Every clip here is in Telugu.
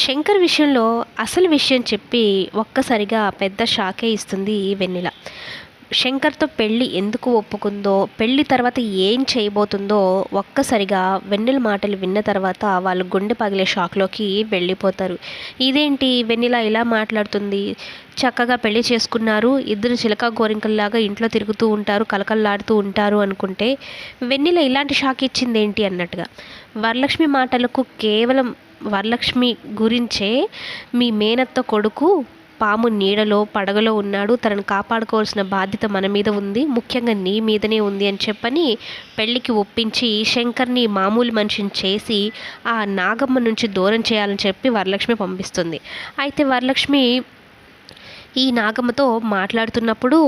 శంకర్ విషయంలో అసలు విషయం చెప్పి ఒక్కసారిగా పెద్ద షాకే ఇస్తుంది ఈ వెన్నెల. శంకర్‌తో పెళ్లి ఎందుకు ఒప్పుకుందో, పెళ్లి తర్వాత ఏం చేయబోతుందో ఒక్కసారిగా వెన్నెల మాటలు విన్న తర్వాత వాళ్ళు గుండె పగిలే షాక్‌లోకి వెళ్ళిపోతారు. ఇదేంటి వెన్నెల ఇలా మాట్లాడుతుంది? చక్కగా పెళ్లి చేసుకున్నారు. ఇద్దరు చిలక గోరింకల్లాగా ఇంట్లో తిరుగుతూ ఉంటారు, కలకల్లాడుతూ ఉంటారు అనుకుంటే, వెన్నెల ఇలాంటి షాక్ ఇచ్చిందేంటి అన్నట్టుగా. వరలక్ష్మి మాటలకు కేవలం వరలక్ష్మి గురించే మీ మేనత్త కొడుకు పాము నీడలో, పడగలో ఉన్నాడు. తనను కాపాడుకోవాల్సిన బాధ్యత మన మీద ఉంది. ముఖ్యంగా నీ మీదనే ఉంది అని చెప్పని పెళ్ళికి ఒప్పించి శంకర్‌ని మామూలు మనిషిని చేసి ఆ నాగమ్మ నుంచి దూరం చేయాలని చెప్పి వరలక్ష్మి పంపిస్తుంది. అయితే వరలక్ష్మి ఈ నాగమ్మతో మాట్లాడుతున్నప్పుడు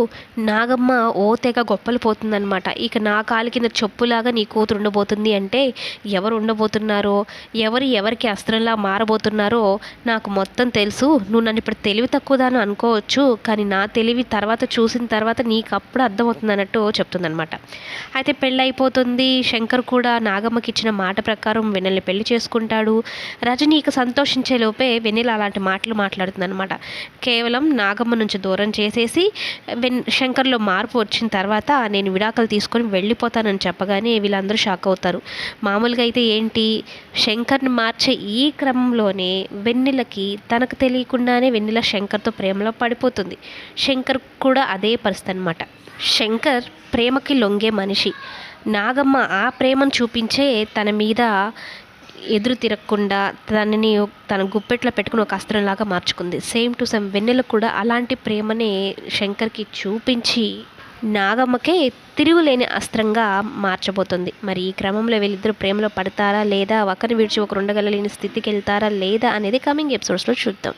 నాగమ్మ ఓ తెగ గొప్పలు పోతుందనమాట. ఇక నా కాలి కింద చెప్పులాగా నీ కూతురు ఉండబోతుంది అంటే ఎవరు ఉండబోతున్నారో, ఎవరు ఎవరికి అస్త్రంలా మారబోతున్నారో నాకు మొత్తం తెలుసు. నువ్వు నన్ను ఇప్పుడు తెలివి తక్కువదాను అనుకోవచ్చు, కానీ నా తెలివి తర్వాత చూసిన తర్వాత నీకు అప్పుడు అర్థమవుతుంది అన్నట్టు చెప్తుందనమాట. అయితే పెళ్ళైపోతుంది. శంకర్ కూడా నాగమ్మకి ఇచ్చిన మాట ప్రకారం వెన్నెల్ని పెళ్లి చేసుకుంటాడు. రజనీకి సంతోషించే లోపే వెన్నెల అలాంటి మాటలు మాట్లాడుతుందనమాట. కేవలం నాగమ్మ నుంచి దూరం చేసేసి శంకర్లో మార్పు వచ్చిన తర్వాత నేను విడాకులు తీసుకొని వెళ్ళిపోతానని చెప్పగానే వీళ్ళందరూ షాక్ అవుతారు. మామూలుగా అయితే ఏంటి, శంకర్ని మార్చే ఈ క్రమంలోనే వెన్నెలకి తనకు తెలియకుండానే వెన్నెల శంకర్తో ప్రేమలో పడిపోతుంది. శంకర్ కూడా అదే పరిస్థితి అనమాట. శంకర్ ప్రేమకి లొంగే మనిషి. నాగమ్మ ఆ ప్రేమను చూపించే తన మీద ఎదురు తిరగకుండా తనని తన గుప్పెట్లో పెట్టుకుని ఒక అస్త్రంలాగా మార్చుకుంది. సేమ్ టు సేమ్ వెన్నెల కూడా అలాంటి ప్రేమనే శంకర్కి చూపించి నాగమ్మకే తిరుగులేని అస్త్రంగా మార్చబోతుంది. మరి ఈ క్రమంలో వీళ్ళిద్దరు ప్రేమలో పడతారా లేదా, ఒకరిని విడిచి ఒకరు ఉండగలలేని స్థితికి వెళ్తారా లేదా అనేది కమింగ్ ఎపిసోడ్స్లో చూద్దాం.